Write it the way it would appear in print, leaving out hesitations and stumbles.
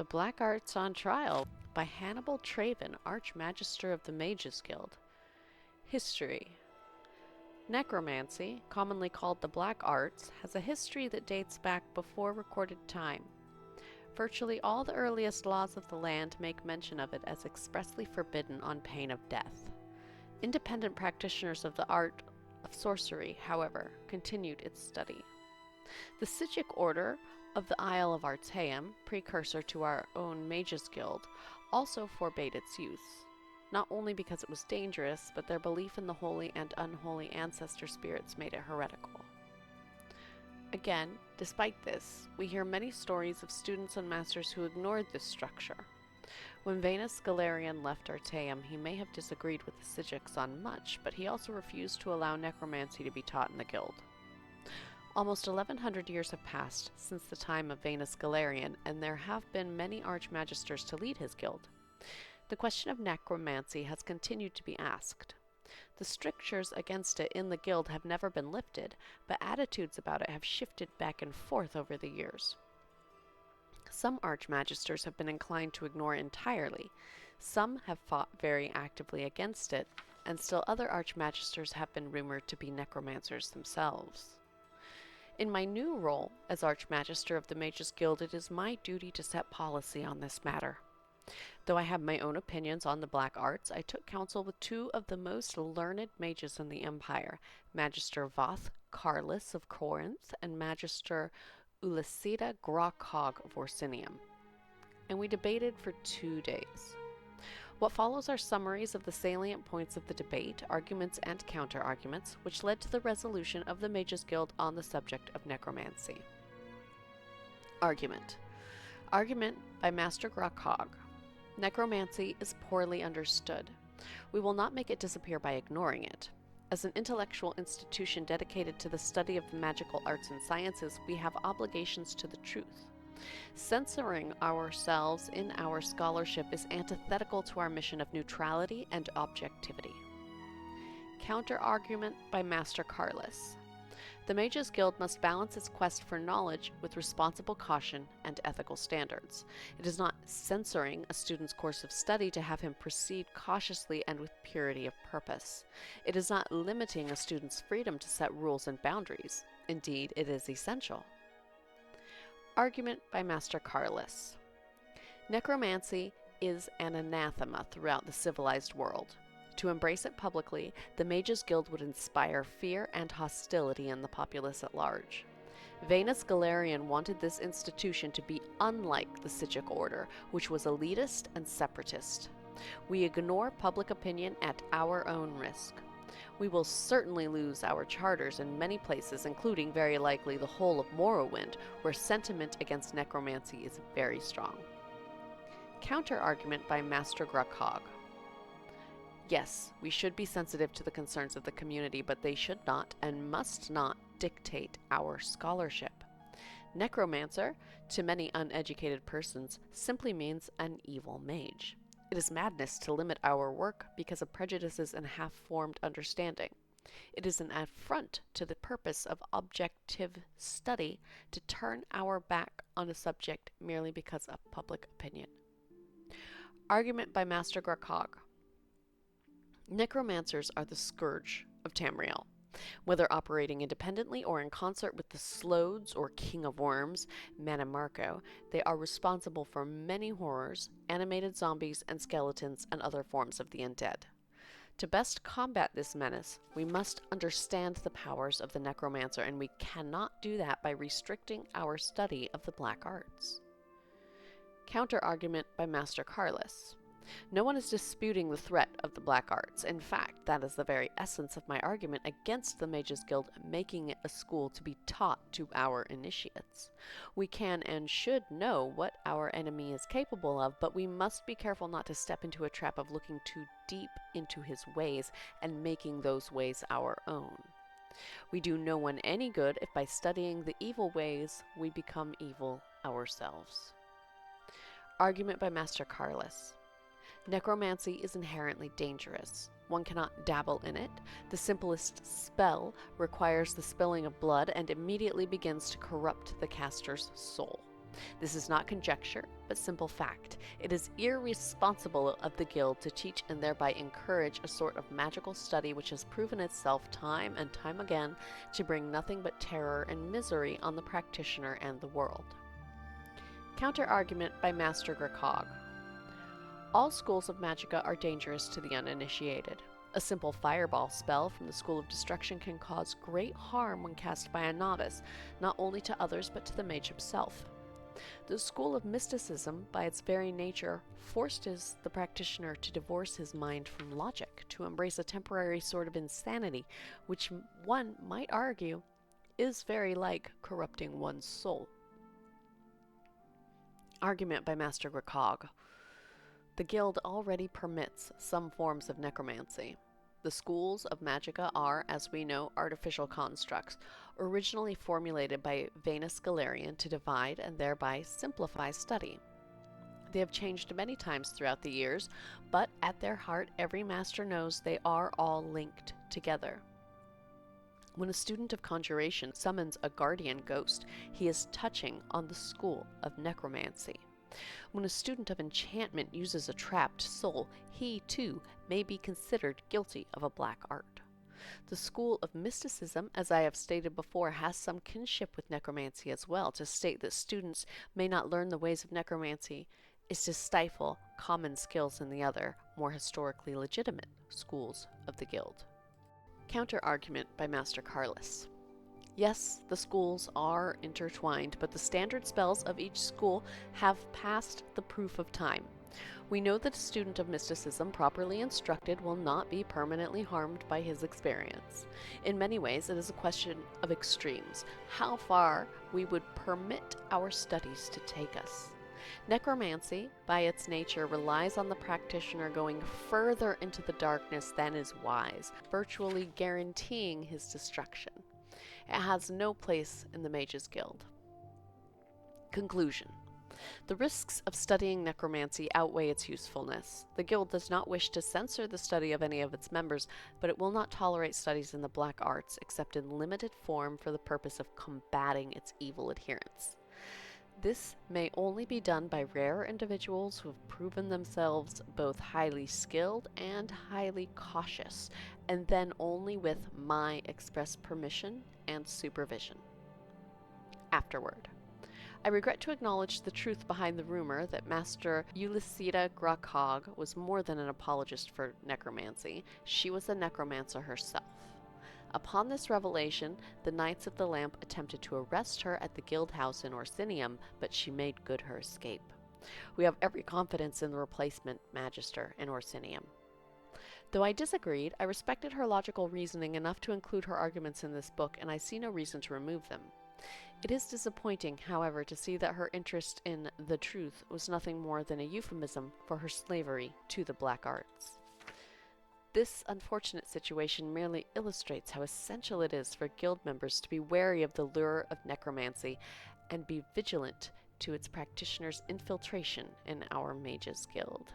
The Black Arts on Trial by Hannibal Traven, Archmagister of the Mages Guild. History. Necromancy, commonly called the Black Arts, has a history that dates back before recorded time. Virtually all the earliest laws of the land make mention of it as expressly forbidden on pain of death. Independent practitioners of the art of sorcery, however, continued its study. The Sigic Order of the Isle of Artaeum, precursor to our own Mages Guild, also forbade its use, not only because it was dangerous, but their belief in the holy and unholy ancestor spirits made it heretical. Again, despite this, we hear many stories of students and masters who ignored this structure. When Venus Galerian left Artaeum, he may have disagreed with the Sigics on much, but he also refused to allow necromancy to be taught in the guild. Almost 1100 years have passed since the time of Venus Galerian, and there have been many archmagisters to lead his guild. The question of necromancy has continued to be asked. The strictures against it in the guild have never been lifted, but attitudes about it have shifted back and forth over the years. Some archmagisters have been inclined to ignore it entirely, some have fought very actively against it, and still other archmagisters have been rumored to be necromancers themselves. In my new role as Archmagister of the Mages Guild, it is my duty to set policy on this matter. Though I have my own opinions on the Black Arts, I took counsel with two of the most learned mages in the Empire, Magister Voth Carlus of Corinth and Magister Ulyssida Grockhog of Orsinium, and we debated for 2 days. What follows are summaries of the salient points of the debate, arguments and counter-arguments, which led to the resolution of the Mages Guild on the subject of necromancy. Argument. Argument by Master Grockhog. Necromancy is poorly understood. We will not make it disappear by ignoring it. As an intellectual institution dedicated to the study of the magical arts and sciences, we have obligations to the truth. Censoring ourselves in our scholarship is antithetical to our mission of neutrality and objectivity. Counter-argument by Master Carlus. The Mages Guild must balance its quest for knowledge with responsible caution and ethical standards. It is not censoring a student's course of study to have him proceed cautiously and with purity of purpose. It is not limiting a student's freedom to set rules and boundaries. Indeed, it is essential. Argument by Master Carlus. Necromancy is an anathema throughout the civilized world. To embrace it publicly, the Mages Guild would inspire fear and hostility in the populace at large. Venus Galerian wanted this institution to be unlike the Sigic Order, which was elitist and separatist. We ignore public opinion at our own risk. We will certainly lose our charters in many places, including very likely the whole of Morrowind, where sentiment against necromancy is very strong. Counter-argument by Master Grockhog. Yes, we should be sensitive to the concerns of the community, but they should not and must not dictate our scholarship. Necromancer, to many uneducated persons, simply means an evil mage. It is madness to limit our work because of prejudices and half-formed understanding. It is an affront to the purpose of objective study to turn our back on a subject merely because of public opinion. Argument by Master Grockhog. Necromancers are the scourge of Tamriel. Whether operating independently or in concert with the Slodes or King of Worms, Mannimarco, they are responsible for many horrors, animated zombies and skeletons, and other forms of the undead. To best combat this menace, we must understand the powers of the necromancer, and we cannot do that by restricting our study of the Black Arts. Counter-argument by Master Carlus. No one is disputing the threat of the Black Arts. In fact, that is the very essence of my argument against the Mages Guild making it a school to be taught to our initiates. We can and should know what our enemy is capable of, but we must be careful not to step into a trap of looking too deep into his ways and making those ways our own. We do no one any good if by studying the evil ways we become evil ourselves. Argument by Master Carlus. Necromancy is inherently dangerous. One cannot dabble in it. The simplest spell requires the spilling of blood and immediately begins to corrupt the caster's soul. This is not conjecture, but simple fact. It is irresponsible of the guild to teach and thereby encourage a sort of magical study which has proven itself time and time again to bring nothing but terror and misery on the practitioner and the world. Counter-argument by Master Grakog. All schools of magicka are dangerous to the uninitiated. A simple fireball spell from the School of Destruction can cause great harm when cast by a novice, not only to others but to the mage himself. The School of Mysticism, by its very nature, forces the practitioner to divorce his mind from logic, to embrace a temporary sort of insanity, which one might argue is very like corrupting one's soul. Argument by Master Grakog. The guild already permits some forms of necromancy. The schools of magicka are, as we know, artificial constructs, originally formulated by Venus Galerian to divide and thereby simplify study. They have changed many times throughout the years, but at their heart every master knows they are all linked together. When a student of conjuration summons a guardian ghost, he is touching on the school of necromancy. When a student of enchantment uses a trapped soul, he, too, may be considered guilty of a black art. The School of Mysticism, as I have stated before, has some kinship with necromancy as well. To state that students may not learn the ways of necromancy is to stifle common skills in the other, more historically legitimate schools of the guild. Counter-argument by Master Carlos. Yes, the schools are intertwined, but the standard spells of each school have passed the proof of time. We know that a student of mysticism properly instructed will not be permanently harmed by his experience. In many ways, it is a question of extremes, how far we would permit our studies to take us. Necromancy, by its nature, relies on the practitioner going further into the darkness than is wise, virtually guaranteeing his destruction. It has no place in the Mages Guild. Conclusion. The risks of studying necromancy outweigh its usefulness. The guild does not wish to censor the study of any of its members, but it will not tolerate studies in the black arts except in limited form for the purpose of combating its evil adherents. This may only be done by rare individuals who have proven themselves both highly skilled and highly cautious, and then only with my express permission and supervision. Afterword. I regret to acknowledge the truth behind the rumor that Master Ulyssida Grakog was more than an apologist for necromancy. She was a necromancer herself. Upon this revelation, the Knights of the Lamp attempted to arrest her at the guild house in Orsinium, but she made good her escape. We have every confidence in the replacement magister in Orsinium. Though I disagreed, I respected her logical reasoning enough to include her arguments in this book, and I see no reason to remove them. It is disappointing, however, to see that her interest in the truth was nothing more than a euphemism for her slavery to the black arts. This unfortunate situation merely illustrates how essential it is for guild members to be wary of the lure of necromancy and be vigilant to its practitioners' infiltration in our Mages Guild.